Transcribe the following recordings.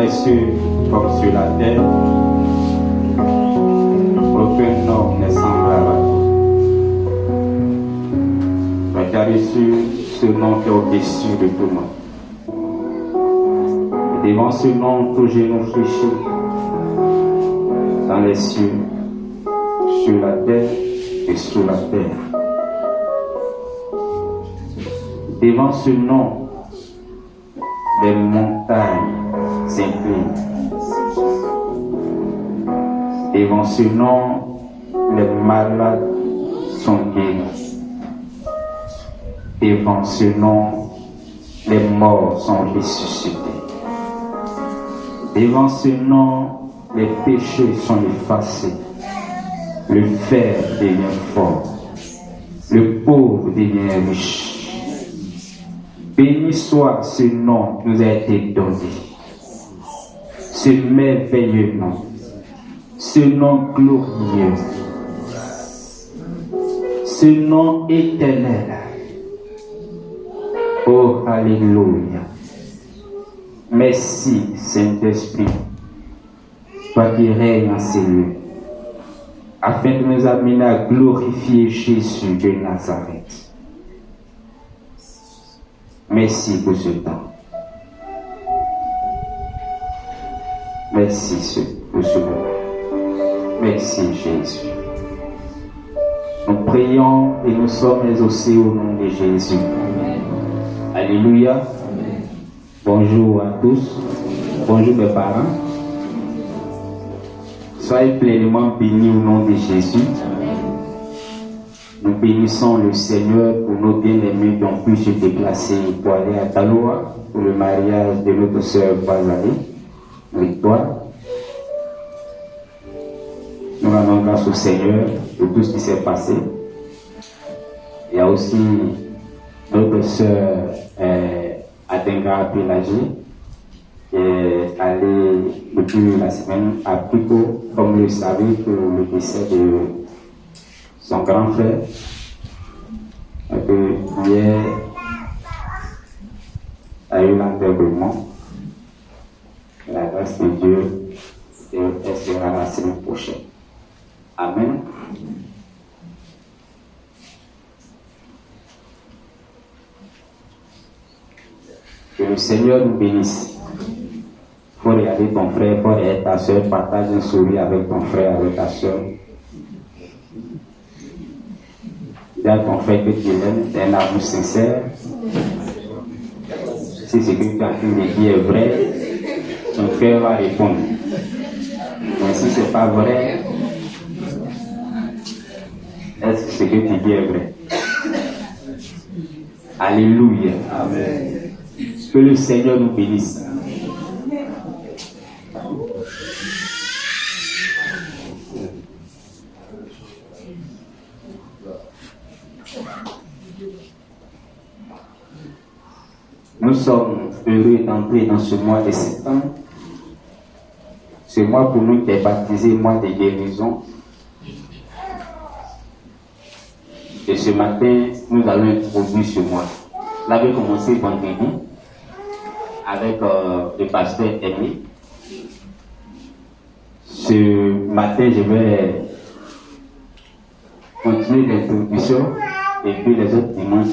les cieux comme sur la terre, aucun nom n'est semblable à toi. Tu as reçu ce nom qui est au-dessus de tout nom. Et devant ce nom, tout genou fléchit dans les cieux, sur la terre et sous la terre. Devant ce nom, les montagnes s'inclinent. Devant ce nom, les malades sont guéris. Devant ce nom, les morts sont ressuscités. Devant ce nom, les péchés sont effacés. Le fer devient fort. Le pauvre devient riche. Béni soit ce nom qui nous a été donné. Ce merveilleux nom. Ce nom glorieux. Ce nom éternel. Oh, alléluia. Merci, Saint-Esprit, toi qui règnes en ces lieux, afin de nous amener à glorifier Jésus de Nazareth. Merci pour ce temps. Merci pour ce moment. Merci, Jésus. Nous prions et nous sommes exaucés au nom de Jésus. Amen. Alléluia. Amen. Bonjour à tous. Bonjour mes parents. Soyez pleinement bénis au nom de Jésus. Nous bénissons le Seigneur pour nos bien-aimés qui ont pu se déplacer pour aller à Taloa pour le mariage de notre sœur Bazali, Victoire. Nous rendons grâce au Seigneur pour tout ce qui s'est passé. Il y a aussi notre sœur Atenga Pélagie qui est allée depuis la semaine à Pico, comme vous le savez, pour le décès de son grand frère. Hier a eu l'enterrement. La grâce de Dieu, et elle sera la semaine prochaine. Amen. Que le Seigneur nous bénisse. Il faut regarder ton frère, il faut regarder ta soeur, partage un sourire avec ton frère, avec ta soeur. Dis à ton frère que tu l'aimes, c'est un amour sincère. Si ce que tu as pu me dire est vrai, ton frère va répondre. Mais si ce n'est pas vrai, est-ce que ce que tu dis est vrai? Alléluia. Amen. Que le Seigneur nous bénisse. Nous sommes heureux d'entrer dans ce mois de septembre. Ce mois pour nous qui est baptisé mois de guérison. Et ce matin, nous allons introduire ce mois. Là, je vais commencer vendredi avec le pasteur Aimé. Ce matin, je vais continuer l'introduction et puis les autres dimanches,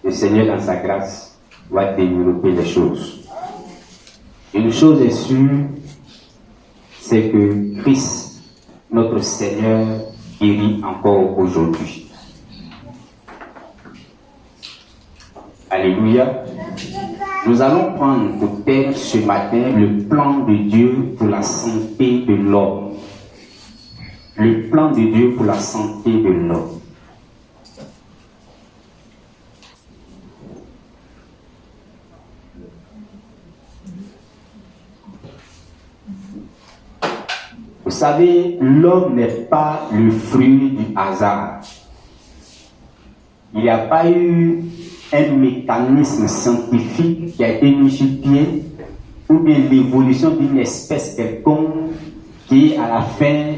le Seigneur dans sa grâce va développer les choses. Une chose est sûre, c'est que Christ, notre Seigneur, guérit encore aujourd'hui. Alléluia. Nous allons prendre pour thème ce matin le plan de Dieu pour la santé de l'homme. Le plan de Dieu pour la santé de l'homme. Vous savez, l'homme n'est pas le fruit du hasard. Il n'y a pas eu un mécanisme scientifique qui a été mis sur pied ou bien l'évolution d'une espèce quelconque qui, à la fin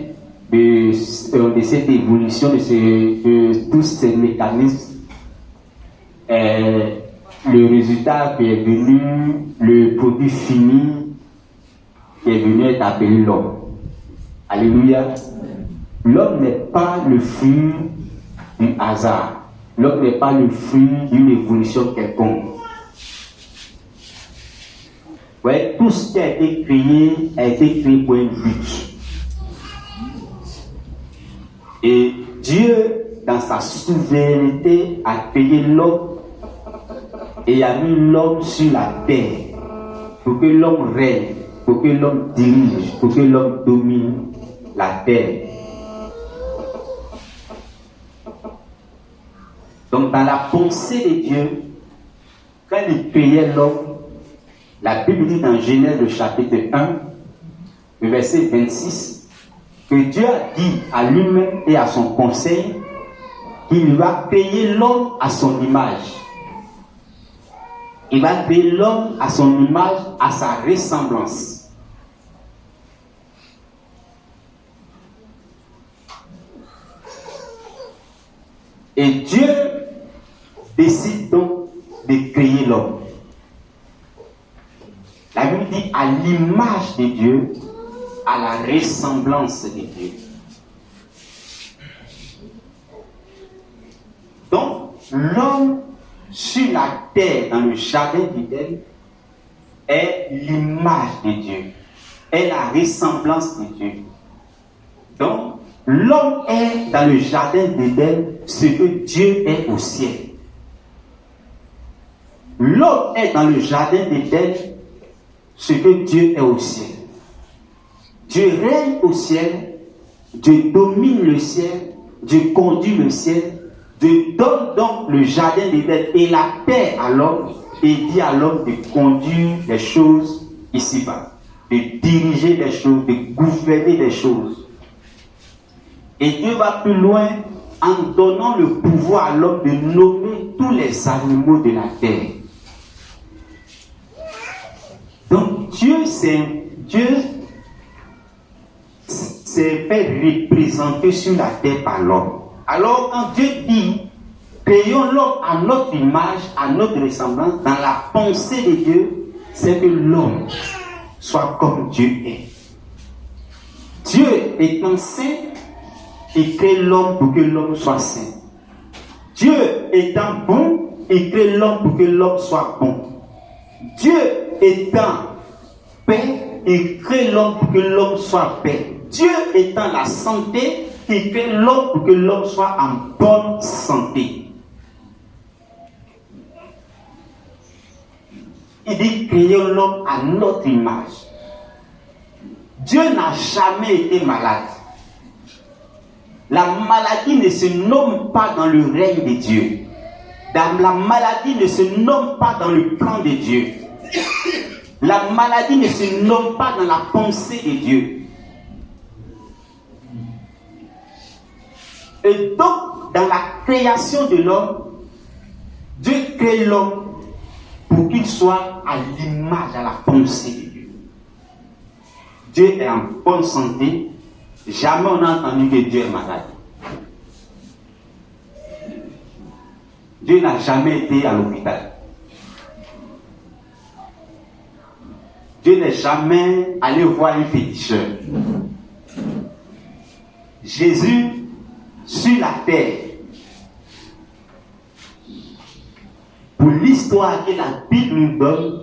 de cette évolution, de tous ces mécanismes, le résultat qui est venu, le produit fini qui est venu être appelé l'homme. Alléluia. L'homme n'est pas le fruit du hasard. L'homme n'est pas le fruit d'une évolution quelconque. Ouais, tout ce qui a été créé pour un but. Et Dieu, dans sa souveraineté, a créé l'homme et a mis l'homme sur la terre pour que l'homme règne, pour que l'homme dirige, pour que l'homme domine la terre. Donc, dans la pensée de Dieu, quand il créait l'homme, la Bible dit dans Genèse, le chapitre 1, le verset 26, que Dieu a dit à lui-même et à son conseil qu'il va créer l'homme à son image. Il va créer l'homme à son image, à sa ressemblance. Et Dieu décide donc de créer l'homme. La Bible dit à l'image de Dieu, à la ressemblance de Dieu. Donc, l'homme sur la terre, dans le jardin d'Éden, est l'image de Dieu, est la ressemblance de Dieu. Donc, l'homme est dans le jardin d'Éden ce que Dieu est au ciel. L'homme est dans le jardin d'Éden ce que Dieu est au ciel. Dieu règne au ciel, Dieu domine le ciel, Dieu conduit le ciel, Dieu donne donc le jardin d'Éden et la paix à l'homme et dit à l'homme de conduire les choses ici-bas, de diriger les choses, de gouverner les choses. Et Dieu va plus loin en donnant le pouvoir à l'homme de nommer tous les animaux de la terre. Donc Dieu s'est fait représenter sur la terre par l'homme. Alors quand Dieu dit, créons l'homme à notre image, à notre ressemblance, dans la pensée de Dieu, c'est que l'homme soit comme Dieu est. Dieu étant saint, il crée l'homme pour que l'homme soit saint. Dieu étant bon, il crée l'homme pour que l'homme soit bon. Dieu étant paix, il crée l'homme pour que l'homme soit paix. Dieu étant la santé, il crée l'homme pour que l'homme soit en bonne santé. Il dit créons l'homme à notre image. Dieu n'a jamais été malade. La maladie ne se nomme pas dans le règne de Dieu. La maladie ne se nomme pas dans le plan de Dieu. La maladie ne se nomme pas dans la pensée de Dieu. Et donc, dans la création de l'homme, Dieu crée l'homme pour qu'il soit à l'image, à la pensée de Dieu. Dieu est en bonne santé. Jamais on n'a entendu que Dieu est malade. Dieu n'a jamais été à l'hôpital. Dieu n'est jamais allé voir un féticheur. Jésus, sur la terre, pour l'histoire que la Bible nous donne,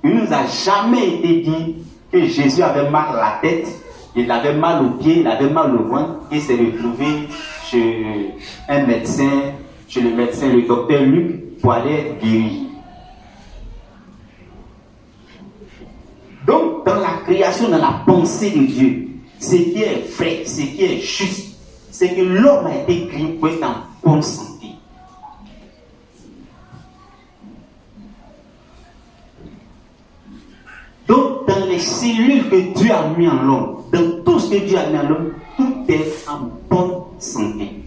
il ne nous a jamais été dit que Jésus avait mal à la tête, il avait mal aux pieds, il avait mal au ventre, et s'est retrouvé chez un médecin, chez le médecin, le docteur Luc, pour aller être guéri. Donc, dans la création, dans la pensée de Dieu, ce qui est vrai, ce qui est juste, c'est que l'homme a été créé pour être en bonne santé. Donc, dans les cellules que Dieu a mis en l'homme, dans tout ce que Dieu a mis en l'homme, tout est en bonne santé.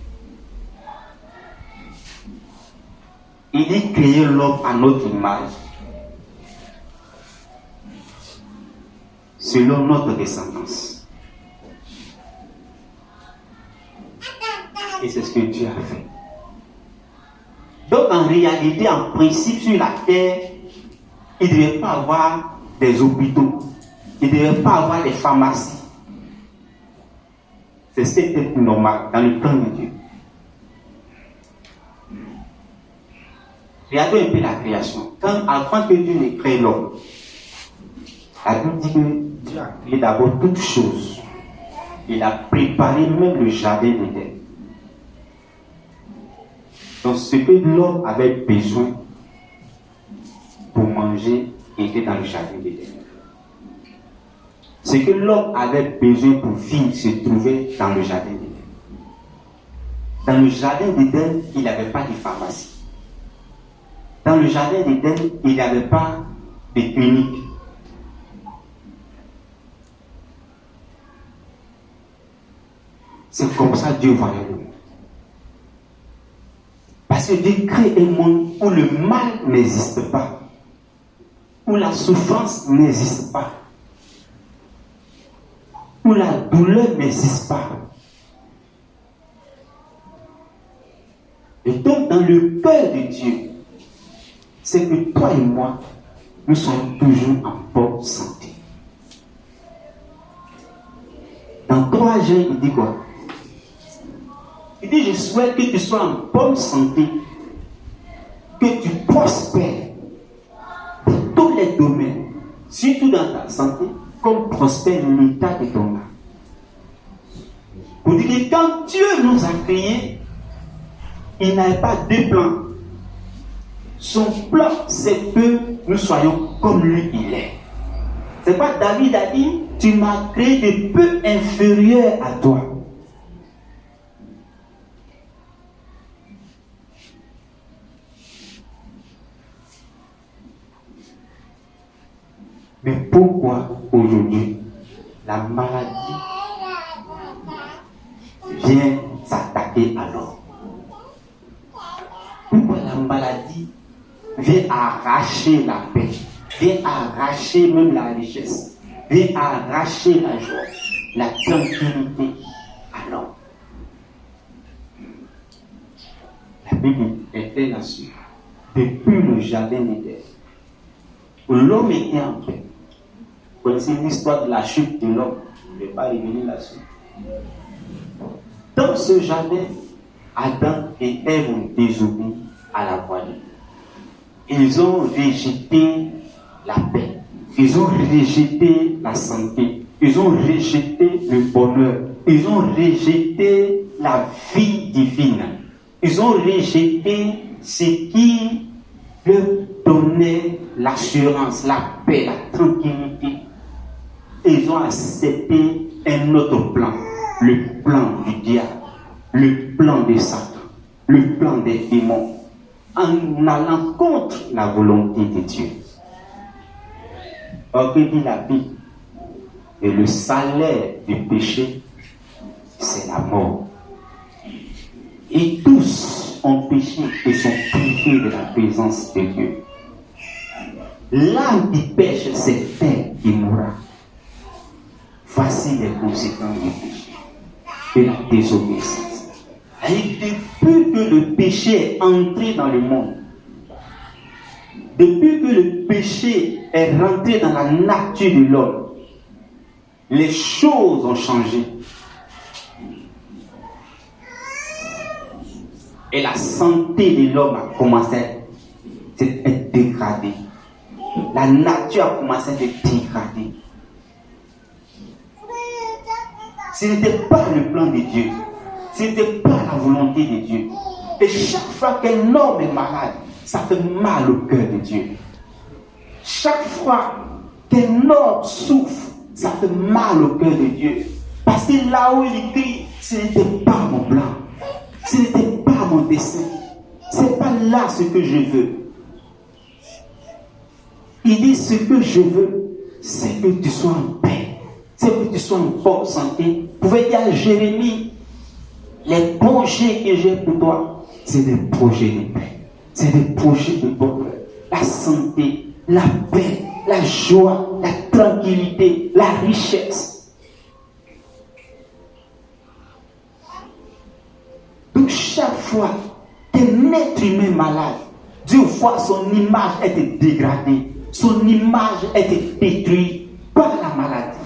Il dit créer l'homme à notre image, selon notre descendance. Et c'est ce que Dieu a fait. Donc en réalité, en principe, sur la terre, il ne devait pas avoir des hôpitaux. il ne devait pas avoir des pharmacies. C'est ce qui était normal dans le plan de Dieu. Regardez un peu la création. Avant que Dieu ne crée l'homme, la Bible dit que Dieu a créé d'abord toutes choses. Il a préparé même le jardin d'Éden. Donc ce que l'homme avait besoin pour manger était dans le jardin d'Éden. Ce que l'homme avait besoin pour vivre se trouvait dans le jardin d'Éden. Dans le jardin d'Éden, il n'y avait pas de pharmacie. Dans le jardin d'Éden, il n'y avait pas de clinique. C'est comme ça que Dieu voyait le monde. Parce que Dieu crée un monde où le mal n'existe pas, où la souffrance n'existe pas, où la douleur n'existe pas. Et donc, dans le cœur de Dieu, c'est que toi et moi, nous sommes toujours en bonne santé. Dans 3 Jean, il dit quoi? Il dit, je souhaite que tu sois en bonne santé, que tu prospères dans tous les domaines, surtout dans ta santé, comme prospère l'état de ton âme. Pour dire que quand Dieu nous a créés, il n'avait pas deux plans. Son plan, c'est que nous soyons comme lui, il est. C'est pas David a dit, tu m'as créé de peu inférieur à toi. Mais pourquoi aujourd'hui la maladie vient s'attaquer à l'homme? Pourquoi la maladie vient arracher la paix, vient arracher même la richesse, vient arracher la joie, la tranquillité à l'homme? La Bible était là-dessus. Depuis le jardin d'Éden, où l'homme était en paix. Vous connaissez l'histoire de la chute de l'homme. Je ne vais pas revenir là-dessus. Dans ce jardin, Adam et Ève ont désobéi à la voix de Dieu. Ils ont rejeté la paix. Ils ont rejeté la santé. Ils ont rejeté le bonheur. Ils ont rejeté la vie divine. Ils ont rejeté ce qui leur donnait l'assurance, la paix, la tranquillité. Et ils ont accepté un autre plan, le plan du diable, le plan de Satan, le plan des démons, en allant contre la volonté de Dieu. Or, que dit la Bible? Et le salaire du péché, c'est la mort. Et tous ont péché et sont privés de la présence de Dieu. L'âme qui pêche, c'est elle qui mourra. Voici les conséquences du péché et la désobéissance. Et depuis que le péché est entré dans le monde, depuis que le péché est rentré dans la nature de l'homme, les choses ont changé. Et la santé de l'homme a commencé à être dégradée. La nature a commencé à être dégradée. Ce n'était pas le plan de Dieu. Ce n'était pas la volonté de Dieu. Et chaque fois qu'un homme est malade, ça fait mal au cœur de Dieu. Chaque fois qu'un homme souffre, ça fait mal au cœur de Dieu. Parce que là où il écrit, ce n'était pas mon plan. Ce n'était pas mon dessein. Ce n'est pas là ce que je veux. Il dit ce que je veux, c'est que tu sois en paix. C'est que tu sois en bonne santé. Vous pouvez dire à Jérémie, les projets que j'ai pour toi, c'est des projets de paix. C'est des projets de bonheur. La santé, la paix, la joie, la tranquillité, la richesse. Donc chaque fois qu'un être humain malade, Dieu voit son image être dégradée, son image être détruite. pas la maladie.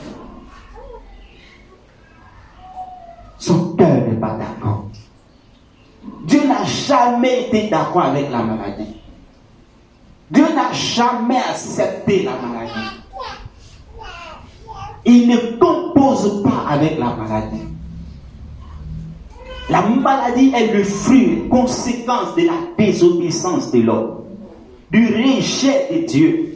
Son cœur n'est pas d'accord. Dieu n'a jamais été d'accord avec la maladie. Dieu n'a jamais accepté la maladie. Il ne compose pas avec la maladie. La maladie est le fruit, conséquence de la désobéissance de l'homme, du rejet de Dieu.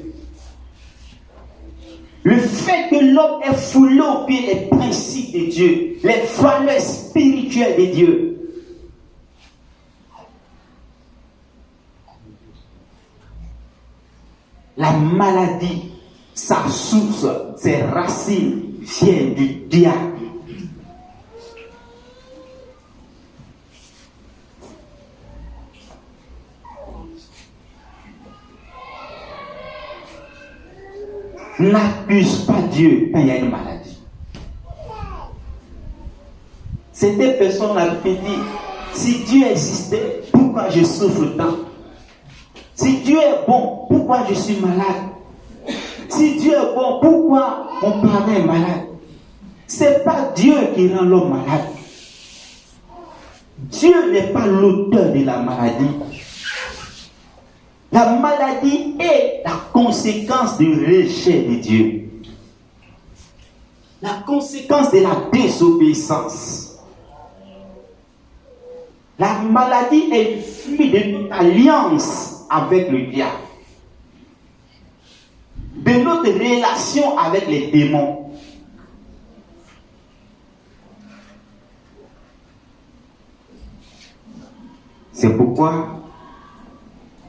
Le fait que l'homme est foulé au pied des principes de Dieu, les valeurs spirituelles de Dieu. La maladie, sa source, ses racines viennent du diable. N'accuse pas Dieu quand il y a une maladie. Certaines personnes avaient dit, si Dieu existait, pourquoi je souffre tant? Si Dieu est bon, pourquoi je suis malade? Si Dieu est bon, pourquoi mon parent est malade? Ce n'est pas Dieu qui rend l'homme malade. Dieu n'est pas l'auteur de la maladie. La maladie est la conséquence du rejet de Dieu. La conséquence de la désobéissance. La maladie est le fruit d'une alliance avec le diable. De notre relation avec les démons. C'est pourquoi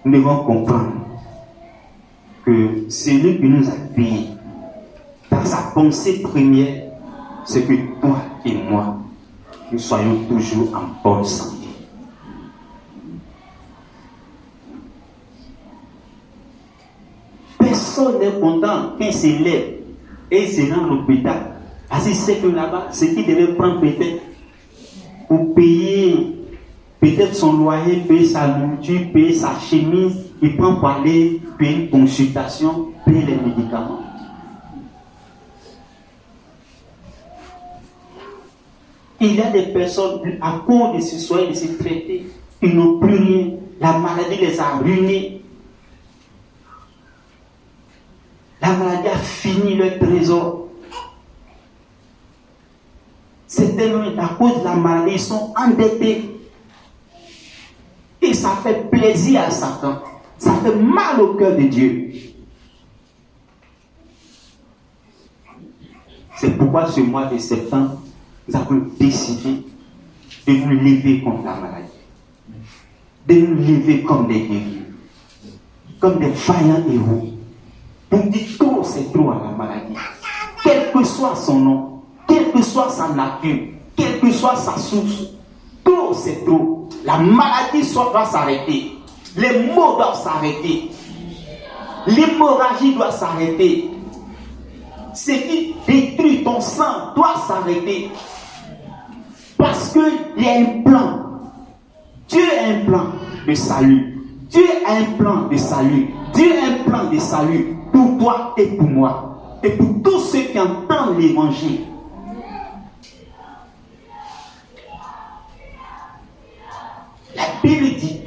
nous devons comprendre que celui qui nous a créés, dans sa pensée première, c'est que toi et moi, nous soyons toujours en bonne santé. Personne n'est content quand il se lève et il se rend à l'hôpital. Parce qu'il sait que là-bas, ce qu'il devait prendre peut-être pour payer peut-être son loyer, payer sa nourriture, payer sa chemise, il prend pour aller payer une consultation, payer les médicaments. Il y a des personnes, à cause de ce soin, de se traiter, ils n'ont plus rien. La maladie les a ruinés. La maladie a fini leur trésor. Certains, à cause de la maladie, ils sont endettés. Et ça fait plaisir à Satan. Ça fait mal au cœur de Dieu. C'est pourquoi ce mois de septembre, nous avons décidé de nous lever contre la maladie. De nous lever comme des guerriers. Comme des vaillants héros. Pour dire trop, c'est trop à la maladie. Quel que soit son nom, quelle que soit sa nature, quelle que soit sa source, trop, c'est trop. La maladie doit s'arrêter. Les maux doivent s'arrêter. L'hémorragie doit s'arrêter. Ce qui détruit ton sang doit s'arrêter. Parce qu'il y a un plan. Dieu a un plan de salut. Dieu a un plan de salut. Dieu a un plan de salut pour toi et pour moi. Et pour tous ceux qui entendent l'évangile. La Bible dit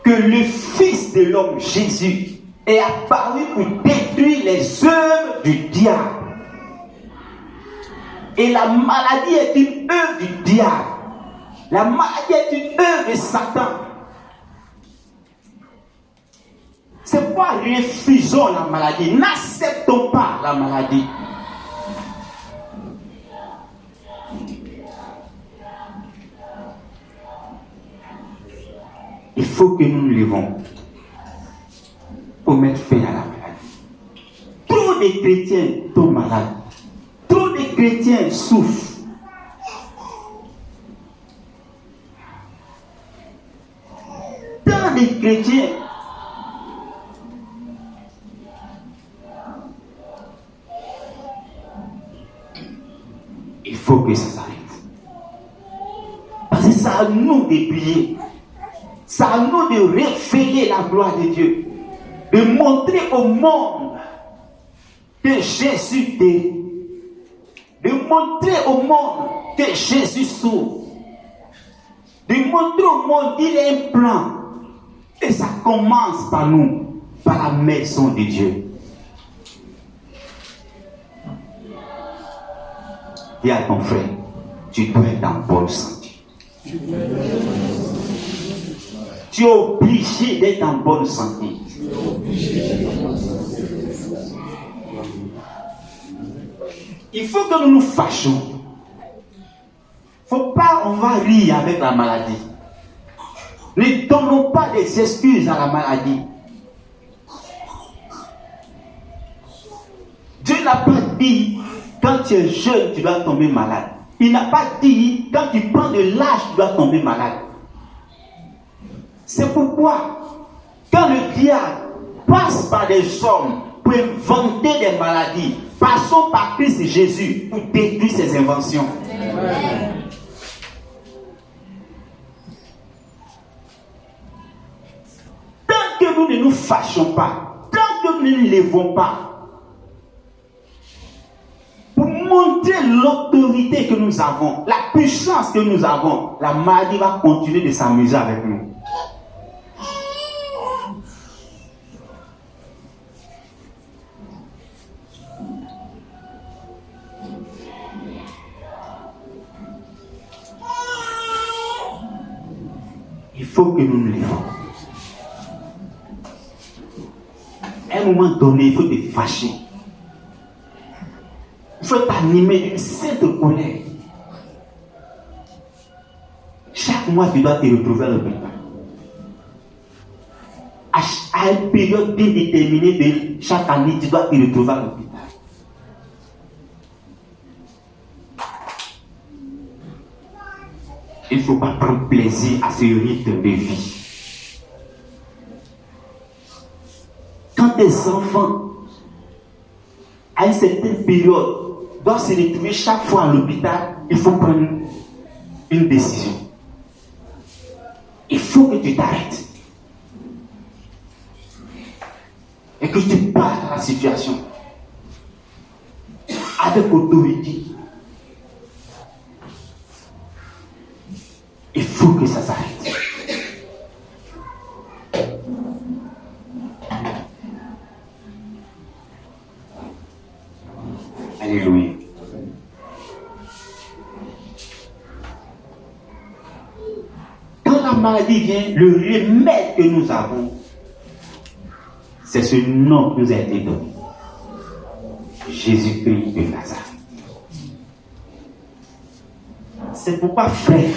que le Fils de l'homme, Jésus, est apparu pour détruire les œuvres du diable. Et la maladie est une œuvre du diable. La maladie est une œuvre de Satan. C'est pourquoi refusons la maladie. N'acceptons pas la maladie. Il faut que nous nous levons pour mettre fin à la maladie. Trop de chrétiens tombent malades. Trop de chrétiens souffrent. Tant de chrétiens il faut que ça s'arrête. Parce que c'est à nous de prier. C'est à nous de révéler la gloire de Dieu. De montrer au monde que Jésus guérit. De montrer au monde que Jésus sauve. De montrer au monde qu'il y a un plan. Et ça commence par nous, par la maison de Dieu. Dis à ton frère, tu dois être en bonne santé. Tu es obligé d'être en bonne santé. Il faut que nous nous fâchions. Faut pas, on va rire avec la maladie. Ne donnons pas des excuses à la maladie. Dieu n'a pas dit, quand tu es jeune, tu dois tomber malade. Il n'a pas dit, quand tu prends de l'âge, tu dois tomber malade. C'est pourquoi, quand le diable passe par des hommes pour inventer des maladies, passons par Christ Jésus pour détruire ses inventions. Amen. Tant que nous ne nous fâchons pas, tant que nous ne nous lèvons pas, pour montrer l'autorité que nous avons, la puissance que nous avons, la maladie va continuer de s'amuser avec nous. Il faut que nous nous lèvons. À un moment donné, il faut te fâcher. Il faut t'animer d'une sainte colère. Chaque mois, tu dois te retrouver à l'hôpital. À une période bien déterminée de chaque année, tu dois te retrouver à l'hôpital. Il ne faut pas prendre plaisir à ce rythme de vie. Quand tes enfants, à une certaine période, doivent se retrouver chaque fois à l'hôpital, il faut prendre une décision. Il faut que tu t'arrêtes. Et que tu parles à la situation. Avec autorité. Il faut que ça s'arrête. Alléluia. Quand la maladie vient, le remède que nous avons, c'est ce nom qui nous a été donné. Jésus-Christ de Nazareth. C'est pourquoi, frère,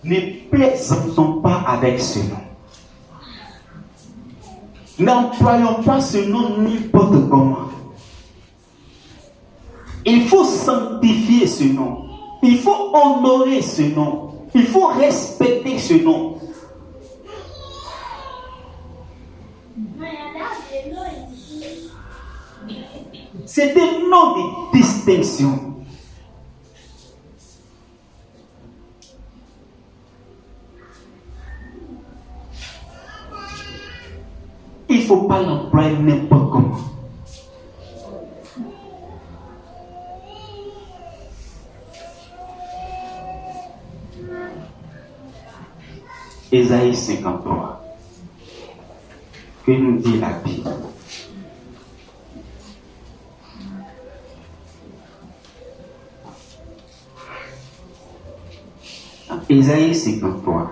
ne plaisantons pas avec ce nom. N'employons pas ce nom n'importe comment. Il faut sanctifier ce nom. Il faut honorer ce nom. Il faut respecter ce nom. C'est un nom de distinction. Il ne faut pas l'employer n'importe comment. Ésaïe 53. Que nous dit la Bible? Ésaïe 53.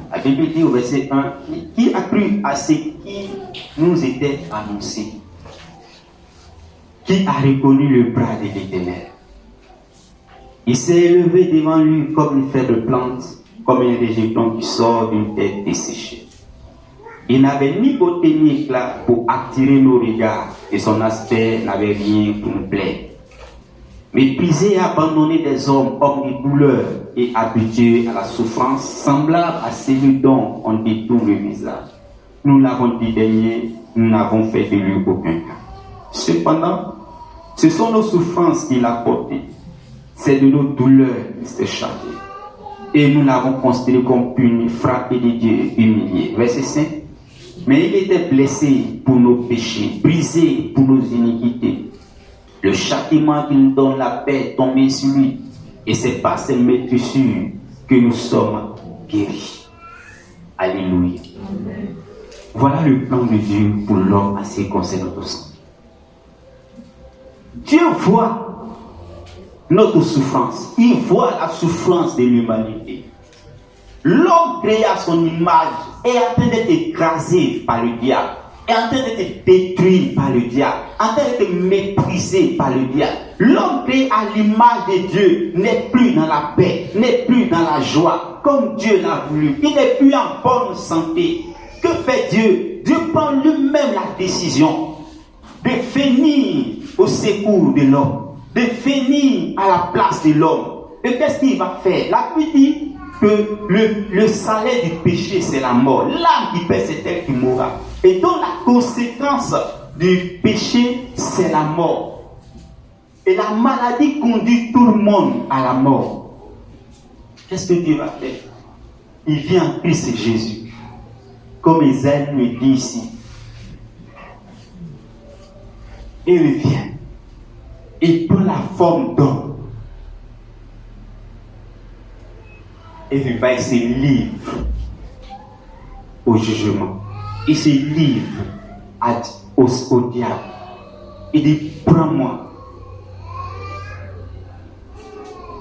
La Bible dit au verset 1, qui a cru à ce qui nous était annoncé? Qui a reconnu le bras de l'Éternel? Il s'est élevé devant lui comme une feuille de plante, comme un rejeton qui sort d'une tête desséchée. Il n'avait ni beauté ni éclat pour attirer nos regards, et son aspect n'avait rien pour nous plaire. Méprisé et abandonné des hommes, homme de douleur et habitué à la souffrance, semblable à celui dont on détourne le visage. Nous l'avons dit dernier, nous n'avons fait de lui aucun cas. Cependant, Ce sont nos souffrances qu'il a portées. C'est de nos douleurs qu'il s'est chargé. Et nous l'avons considéré comme puni, frappé de Dieu, humilié. Verset 5. Mais il était blessé pour nos péchés, brisé pour nos iniquités. Le châtiment qui nous donne la paix est tombé sur lui. Et c'est par ses meurtrissures que nous sommes guéris. Alléluia. Amen. Voilà le plan de Dieu pour l'homme à ce qui concerne notre sang. Dieu voit notre souffrance. Il voit la souffrance de l'humanité. L'homme créé à son image est en train d'être écrasé par le diable, est en train d'être détruit par le diable, en train d'être méprisé par le diable. L'homme créé à l'image de Dieu n'est plus dans la paix, n'est plus dans la joie, comme Dieu l'a voulu. Il n'est plus en bonne santé. Que fait Dieu? Dieu prend lui-même la décision de venir au secours de l'homme, de venir à la place de l'homme. Et qu'est-ce qu'il va faire? La Bible dit que le salaire du péché, c'est la mort. L'âme qui paie, c'est elle qui mourra. Et donc la conséquence du péché, c'est la mort. Et la maladie conduit tout le monde à la mort. Qu'est-ce que Dieu va faire? Il vient en Christ Jésus. Comme Isaïe le dit ici. Et il vient. Il prend la forme d'homme. Et il va, il se livre au jugement. Il se livre au diable. Il dit, prends-moi.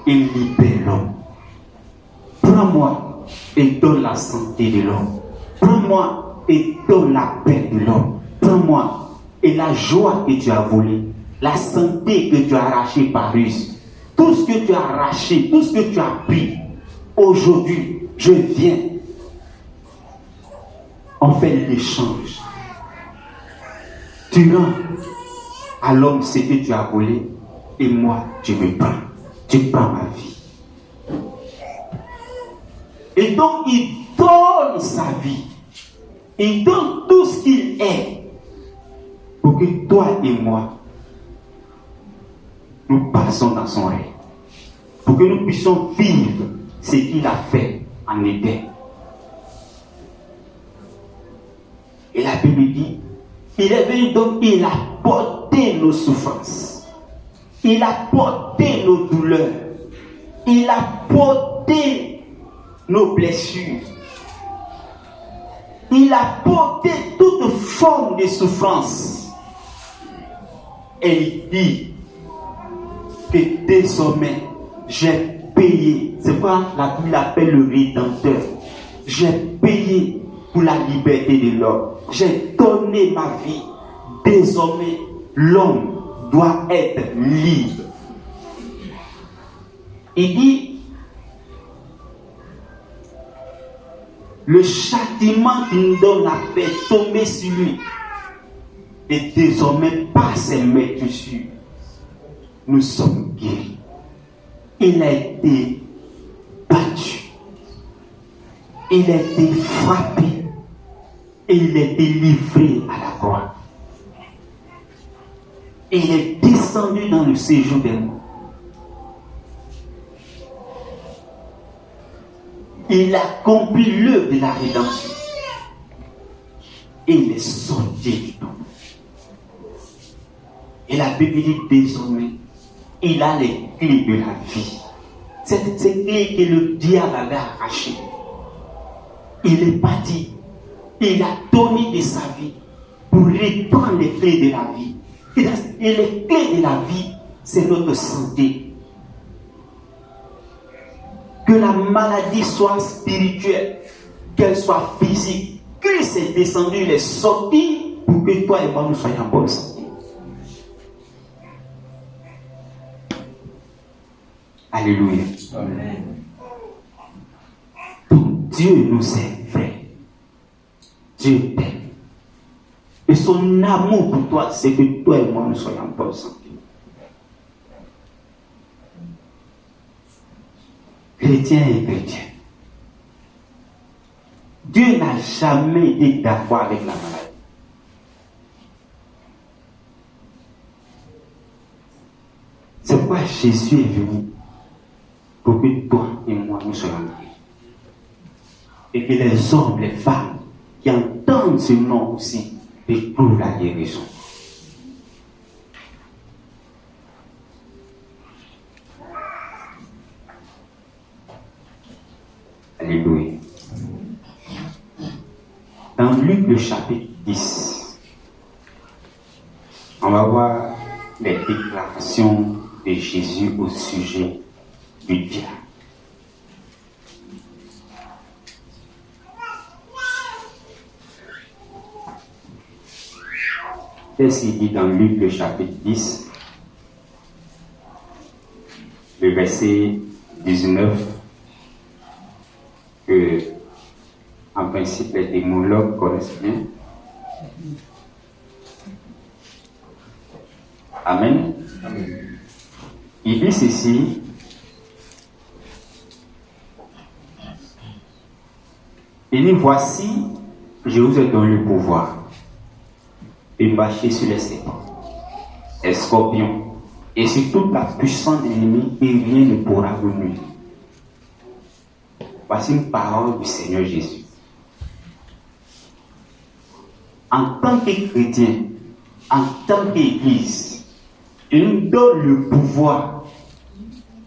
Il libère l'homme. Prends-moi et donne la santé de l'homme. Prends-moi et donne la paix de l'homme. Prends-moi et la joie que tu as volée. La santé que tu as arrachée par ruse. Tout ce que tu as arraché, tout ce que tu as pris. Aujourd'hui, je viens. On fait l'échange. Tu rends à l'homme ce que tu as volé et moi, tu me prends. Tu prends ma vie. Et donc, il donne sa vie. Il donne tout ce qu'il est pour que toi et moi, nous passons dans son règne. Pour que nous puissions vivre ce qu'il a fait en Éden. Et la Bible dit, il est venu donc, il a porté nos souffrances. Il a porté nos douleurs. Il a porté nos blessures. Il a porté toute forme de souffrance. Et il dit que désormais, j'ai payé. C'est quoi la Bible appelle le Rédempteur. J'ai payé pour la liberté de l'homme. J'ai donné ma vie. Désormais, l'homme doit être libre. Il dit, le châtiment qui nous donne la paix est tombé sur lui. Et désormais, par ses meurtrissures, nous sommes guéris. Il a été battu. Il a été frappé. Et il a été livré à la croix. Et il est descendu dans le séjour des morts. Il a accompli l'œuvre de la rédemption. Et il est sorti du tombeau. Et la Bible dit désormais, il a les clés de la vie. Ces clés que le diable avait arrachées. Il est parti. Il a donné de sa vie pour reprendre les clés de la vie. Et les clés de la vie, c'est notre santé. Que la maladie soit spirituelle, qu'elle soit physique. Christ est descendu, il est sorti pour que toi et moi nous soyons en bonne santé. Alléluia. Amen. Donc Dieu nous est vrai. Dieu t'aime. Et son amour pour toi, c'est que toi et moi nous soyons en bonne santé. Chrétien et chrétien. Dieu n'a jamais été d'accord avec la maladie. C'est pourquoi Jésus est venu pour que toi et moi nous soyons guéris. Et que les hommes, les femmes qui entendent ce nom aussi éprouvent la guérison. Alléluia. Dans Luc le chapitre 10, on va voir les déclarations de Jésus au sujet du diable. Qu'est-ce qu'il dit dans Luc le chapitre 10, le verset 19, que en principe les démonologues connaissent bien. Amen. Amen. Il dit ceci. Il dit, voici, je vous ai donné le pouvoir de marcher sur les serpents, les scorpions, et sur toute la puissance de l'ennemi, et rien ne pourra vous nuire. Voici une parole du Seigneur Jésus. En tant que chrétien, en tant qu'Église, il nous donne le pouvoir,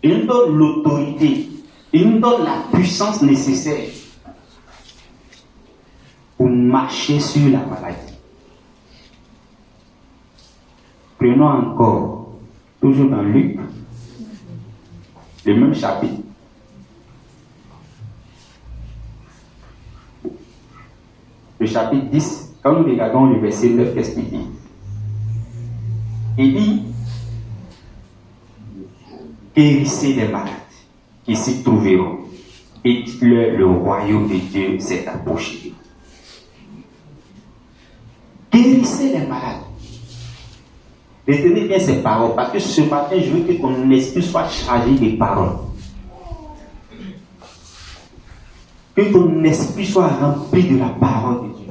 il nous donne l'autorité, il nous donne la puissance nécessaire pour marcher sur la maladie. Prenons encore, toujours dans Luc, le même chapitre. Le chapitre 10, quand nous regardons le verset 9, qu'est-ce qu'il dit? Il dit, guérissez les malades qui s'y trouveront, et dites-leur, le royaume de Dieu s'est approché. Guérissez les malades. Retenez bien ces paroles, parce que ce matin, je veux que ton esprit soit chargé des paroles. Que ton esprit soit rempli de la parole de Dieu.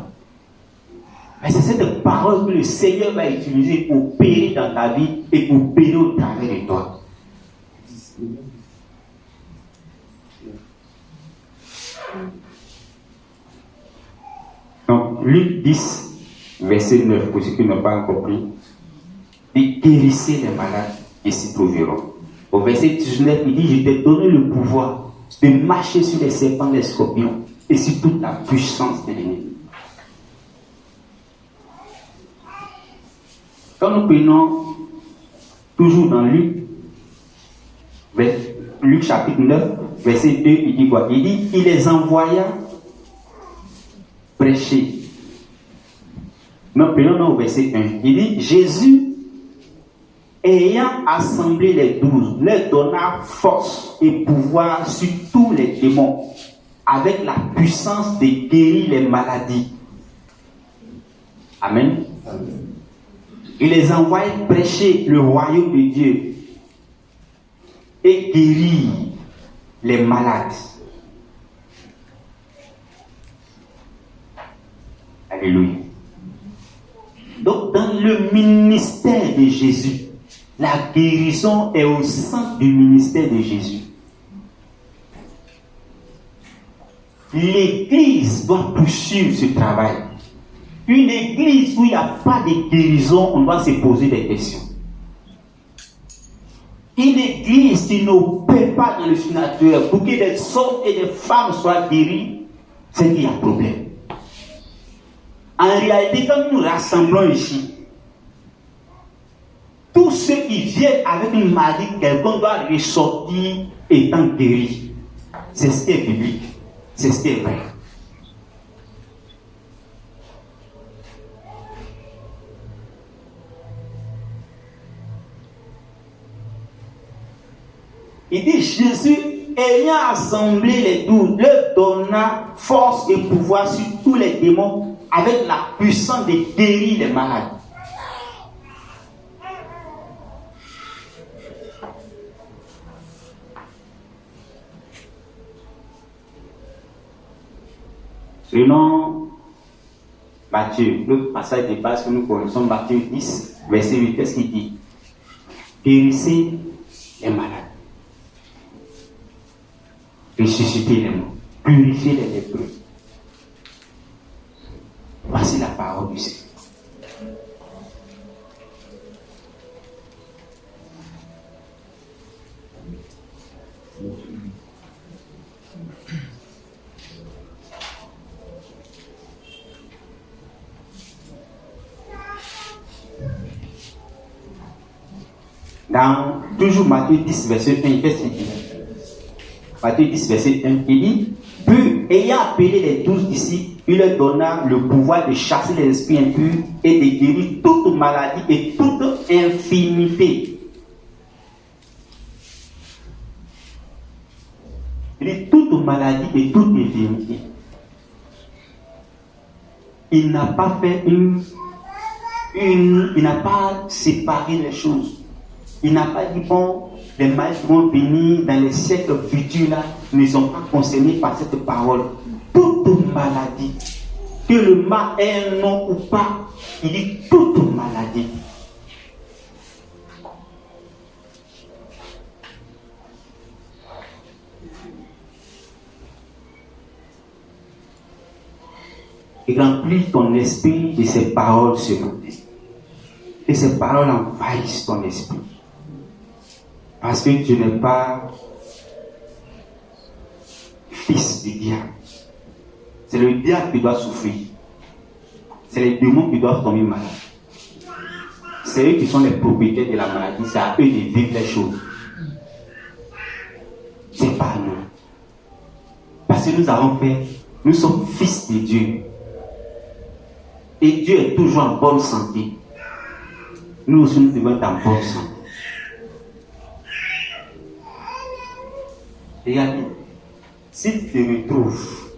Mais c'est cette parole que le Seigneur va utiliser pour opérer dans ta vie et pour opérer au travers de toi. Donc, Luc 10, verset 9, pour ceux qui n'ont pas compris, dit, guérissez les malades et s'y trouveront. Au verset 19, il dit, je t'ai donné le pouvoir de marcher sur les serpents, les scorpions et sur toute la puissance de l'ennemi. Quand nous prenons toujours dans Luc chapitre 9, verset 2, il dit quoi? Il dit, il les envoya prêcher. Non, prenons au verset 1. Il dit, Jésus, ayant assemblé les 12, leur donna force et pouvoir sur tous les démons, avec la puissance de guérir les maladies. Amen. Amen. Il les envoie prêcher le royaume de Dieu et guérir les malades. Alléluia. Donc, dans le ministère de Jésus, la guérison est au centre du ministère de Jésus. L'Église doit poursuivre ce travail. Une église où il n'y a pas de guérison, on doit se poser des questions. Une église qui n'opère pas dans le surnaturel pour que des hommes et des femmes soient guéris, c'est qu'il y a un problème. En réalité, quand nous nous rassemblons ici, tous ceux qui viennent avec une maladie, quelqu'un doit ressortir étant guéri. C'est ce qui est biblique. C'est ce qui est vrai. Il dit, Jésus, ayant assemblé les 12, leur donna force et pouvoir sur tous les démons avec la puissance de guérir les malades. Selon Matthieu, le passage de base que nous connaissons, Matthieu 10, verset 8, qu'est-ce qu'il dit? Guérissez les malades, ressusciter les morts, purifier les lépreux. Voici la parole du Seigneur. Dans toujours Matthieu 10, verset 1, qu'est-ce qu'il dit? Matthieu 10, verset 1, il dit, puis ayant appelé les 12 disciples, il leur donna le pouvoir de chasser les esprits impurs et de guérir toute maladie et toute infirmité. Il dit toute maladie et toute infirmité. Il n'a pas fait il n'a pas séparé les choses. Il n'a pas dit, bon, les malades qui vont venir dans les siècles futurs là ne sont pas concernés par cette parole. Toute maladie, que le mal ait un nom ou pas, il dit toute maladie. Et remplis ton esprit de ces paroles ce matin. Que ces paroles envahissent ton esprit. Parce que tu n'es pas fils du diable. C'est le diable qui doit souffrir. C'est les démons qui doivent tomber malades. C'est eux qui sont les propriétaires de la maladie. C'est à eux de vivre les choses. C'est pas nous. Parce que nous sommes fils de Dieu. Et Dieu est toujours en bonne santé. Nous aussi, nous devons être en bonne santé. Regardez, si tu te retrouves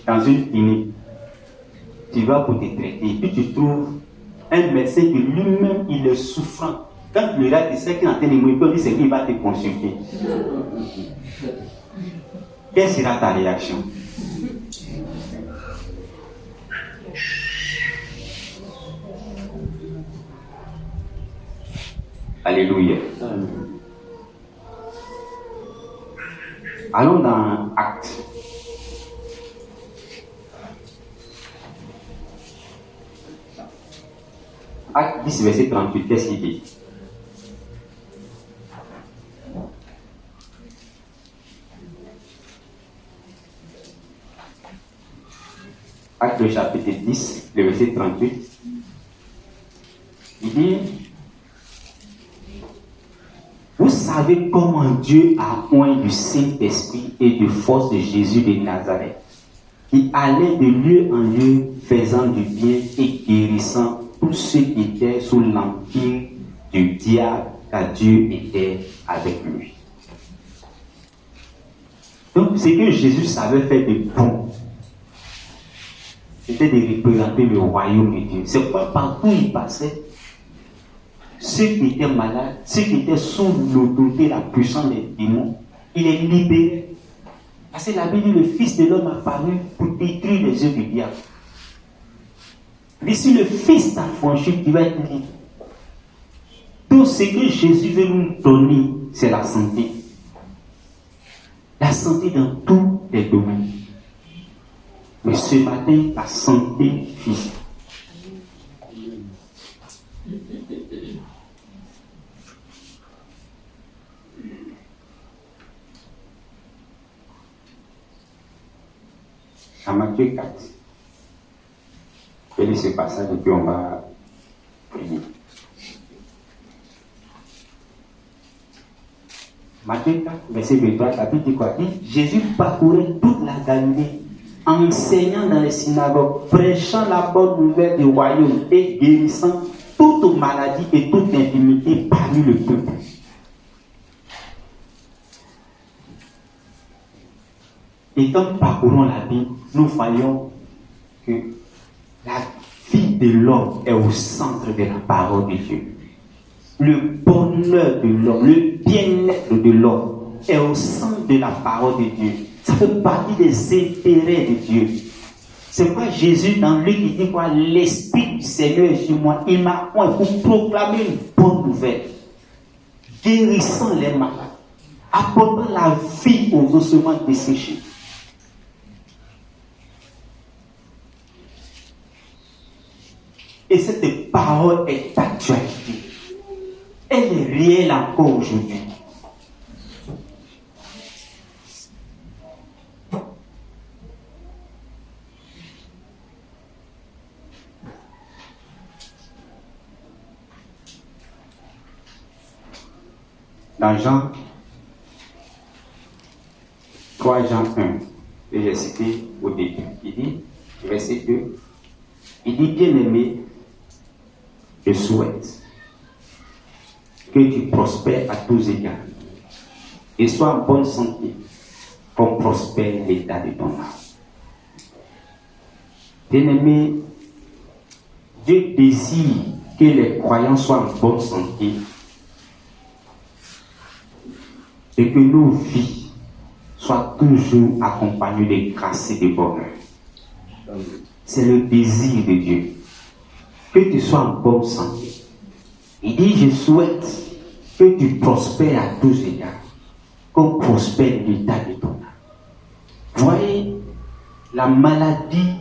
dans une clinique, tu vas pour te traiter, et puis tu trouves un médecin qui lui-même, il est souffrant. Quand tu le regardes, tu sais qu'il est en train de mourir, puis c'est qu'il va te consulter. Quelle sera ta réaction? Alléluia. Allons dans Actes. Actes 10, verset 38, qu'est-ce qu'il dit? Actes chapitre 10, le verset 38. Il dit, vous savez comment Dieu a oint du Saint-Esprit et de force de Jésus de Nazareth, qui allait de lieu en lieu, faisant du bien et guérissant tous ceux qui étaient sous l'empire du diable, car Dieu était avec lui. Donc, ce que Jésus savait faire de bon, c'était de représenter le royaume de Dieu. C'est pourquoi partout il passait, ceux qui étaient malades, ceux qui étaient sous l'autorité, la puissance des démons, il les libérait. Parce que la Bible dit, le Fils de l'homme apparu pour détruire les œuvres du diable. Mais si le Fils t'a franchi, tu vas être libre. Tout ce que Jésus veut nous donner, c'est la santé. La santé dans tous les domaines. Mais ce matin, la santé physique. À Matthieu 4. Je vais lire ce passage et puis on va prier. Matthieu 4, verset 23, la Bible dit quoi? Jésus parcourait toute la Galilée, enseignant dans les synagogues, prêchant la bonne nouvelle du royaume et guérissant toute maladie et toute infirmité parmi le peuple. Et quand nous parcourons la Bible, nous voyons que la vie de l'homme est au centre de la parole de Dieu. Le bonheur de l'homme, le bien-être de l'homme est au centre de la parole de Dieu. Ça fait partie des intérêts de Dieu. C'est pourquoi Jésus, dans lui, il dit quoi? L'Esprit du Seigneur est sur moi. Il m'a oint pour proclamer une bonne nouvelle. guérissant les malades, apportant la vie aux ossements desséchés. Et cette parole est d'actualité. Elle est réelle encore aujourd'hui. Dans Jean 3 Jean 1, que j'ai cité au début, il dit, verset 2, il dit, bien-aimé, je souhaite que tu prospères à tous égards et sois en bonne santé, comme prospère l'état de ton âme. Bien-aimé, Dieu désire que les croyants soient en bonne santé et que nos vies soient toujours accompagnées de grâce et de bonheur. C'est le désir de Dieu. Que tu sois en bonne santé. Il dit, je souhaite que tu prospères à tous égards, comme prospère l'état de ton âme. Voyez, la maladie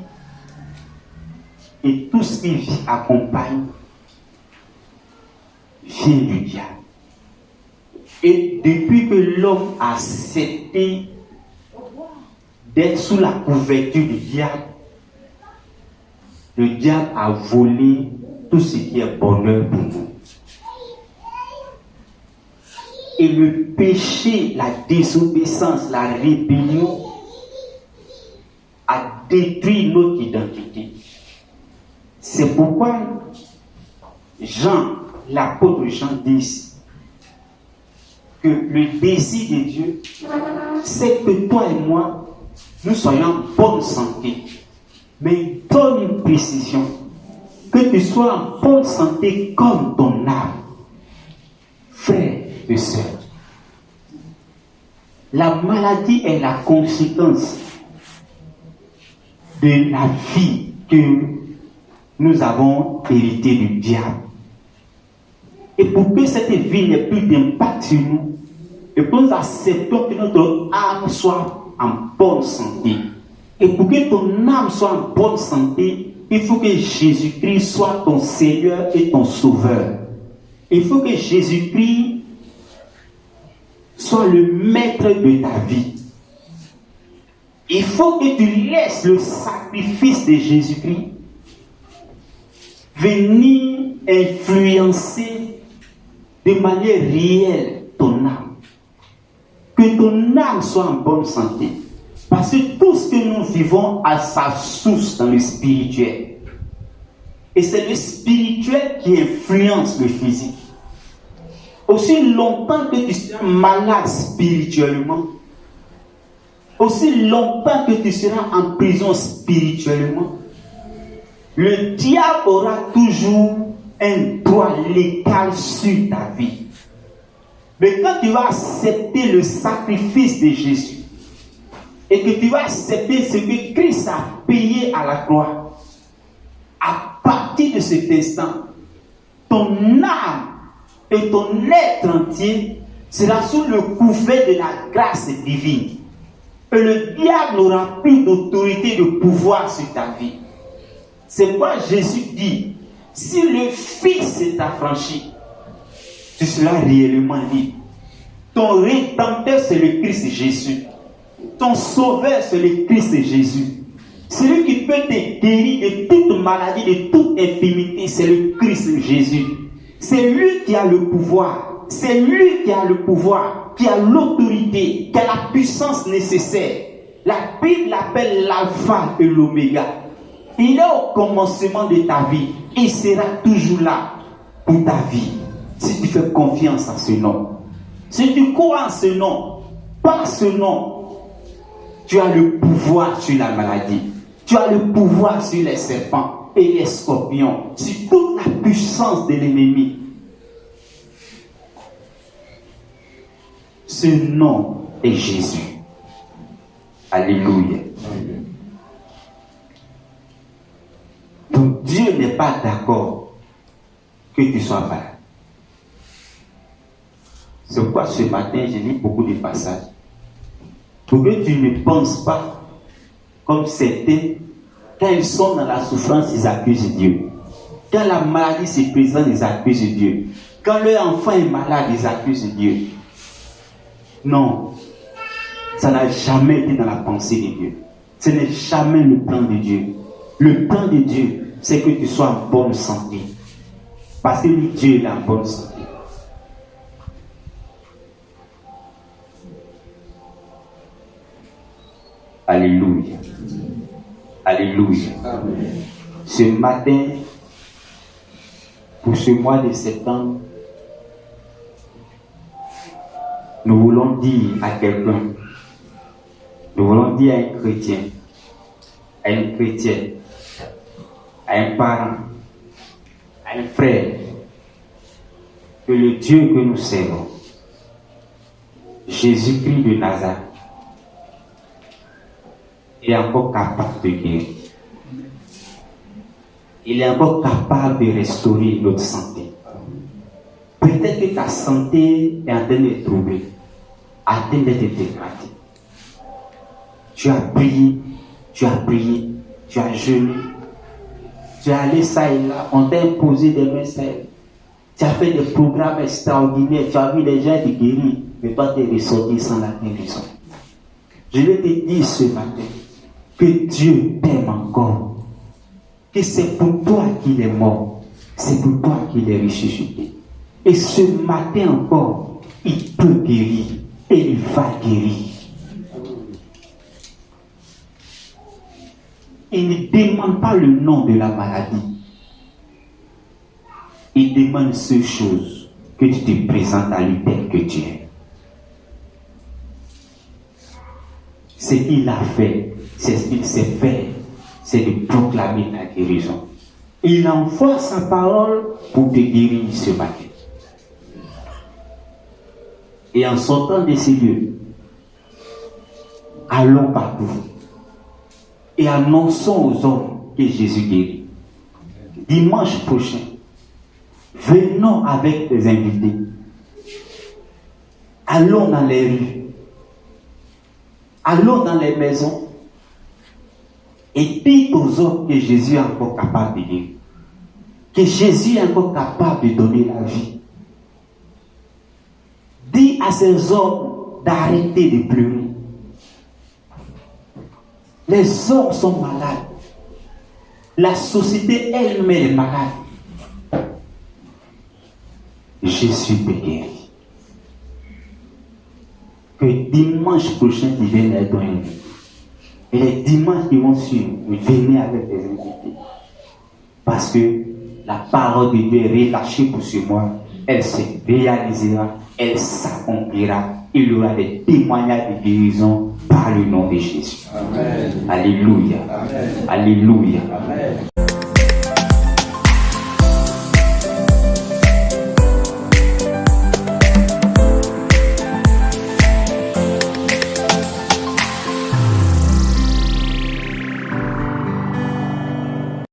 et tout ce qui accompagne vient du diable. Et depuis que l'homme a accepté d'être sous la couverture du diable, le diable a volé tout ce qui est bonheur pour nous. Et le péché, la désobéissance, la rébellion a détruit notre identité. C'est pourquoi Jean, l'apôtre Jean dit que le désir de Dieu, c'est que toi et moi, nous soyons en bonne santé. Mais il donne une précision, que tu sois en bonne santé comme ton âme. Frère et sœur, la maladie est la conséquence de la vie que nous avons héritée du diable. Et pour que cette vie n'ait plus d'impact sur nous, et pour que nous acceptons que notre âme soit en bonne santé, et pour que ton âme soit en bonne santé, il faut que Jésus-Christ soit ton Seigneur et ton Sauveur. Il faut que Jésus-Christ soit le maître de ta vie. Il faut que tu laisses le sacrifice de Jésus-Christ venir influencer de manière réelle ton âme. Que ton âme soit en bonne santé. Parce que tout ce que nous vivons a sa source dans le spirituel. Et c'est le spirituel qui influence le physique. Aussi longtemps que tu seras malade spirituellement, aussi longtemps que tu seras en prison spirituellement, le diable aura toujours un droit légal sur ta vie. Mais quand tu vas accepter le sacrifice de Jésus, et que tu vas accepter ce que Christ a payé à la croix, à partir de cet instant, ton âme et ton être entier sera sous le couvert de la grâce divine. Et le diable n'aura plus d'autorité, de pouvoir sur ta vie. C'est pourquoi Jésus dit, si le Fils est affranchi, tu seras réellement libre. Ton Rédempteur, c'est le Christ Jésus. Ton Sauveur, c'est le Christ Jésus. Celui qui peut te guérir de toute maladie, de toute infirmité, c'est le Christ Jésus. C'est lui qui a le pouvoir. C'est lui qui a le pouvoir, qui a l'autorité, qui a la puissance nécessaire. La Bible l'appelle l'alpha et l'oméga. Il est au commencement de ta vie. Il sera toujours là pour ta vie. Si tu fais confiance à ce nom. Si tu crois en ce nom, par ce nom, tu as le pouvoir sur la maladie. Tu as le pouvoir sur les serpents et les scorpions, sur toute la puissance de l'ennemi. Ce nom est Jésus. Alléluia. Donc Dieu n'est pas d'accord que tu sois malade. C'est pourquoi ce matin, j'ai lu beaucoup de passages. Pour que tu ne penses pas comme certains, quand ils sont dans la souffrance, ils accusent Dieu. Quand la maladie se présente, ils accusent Dieu. Quand leur enfant est malade, ils accusent Dieu. Non, ça n'a jamais été dans la pensée de Dieu. Ce n'est jamais le plan de Dieu. Le plan de Dieu, c'est que tu sois en bonne santé. Parce que Dieu est en bonne santé. Alléluia. Alléluia. Amen. Ce matin, pour ce mois de septembre, nous voulons dire à quelqu'un, nous voulons dire à un chrétien, à une chrétienne, à un parent, à un frère, que le Dieu que nous servons, Jésus-Christ de Nazareth, est encore capable de guérir. Il est encore capable de restaurer notre santé. Peut-être que ta santé est en train d'être troublée, en train d'être dégradée. Tu as prié, tu as prié, tu as jeûné, tu es allé ça et là, on t'a imposé des messages. Tu as fait des programmes extraordinaires, tu as vu les gens te guérir, mais toi tu es ressorti sans la guérison. Je vais te dire ce matin que Dieu t'aime encore, que c'est pour toi qu'il est mort, c'est pour toi qu'il est ressuscité. Et ce matin encore, il peut guérir et il va guérir. Il ne demande pas le nom de la maladie. Il demande une seule chose, que tu te présentes à lui tel que tu es. Ce qu'il a fait, c'est ce qu'il sait faire, c'est de proclamer ta guérison. Il envoie sa parole pour te guérir ce matin. Et en sortant de ces lieux, allons partout et annonçons aux hommes que Jésus guérit. Dimanche prochain, venons avec des invités. Allons dans les rues. Allons dans les maisons. Et dites aux hommes que Jésus est encore capable de guérir. Que Jésus est encore capable de donner la vie. Dis à ces hommes d'arrêter de pleurer. Les hommes sont malades. La société elle-même est malade. Jésus peut guérir. Que dimanche prochain, tu viennes être ton invité. Et les dimanches qui vont suivre, venez avec des invités. Parce que la parole de Dieu est relâchée pour ce mois. Elle se réalisera, elle s'accomplira. Il y aura des témoignages de guérison par le nom de Jésus. Amen. Alléluia. Amen. Alléluia. Amen.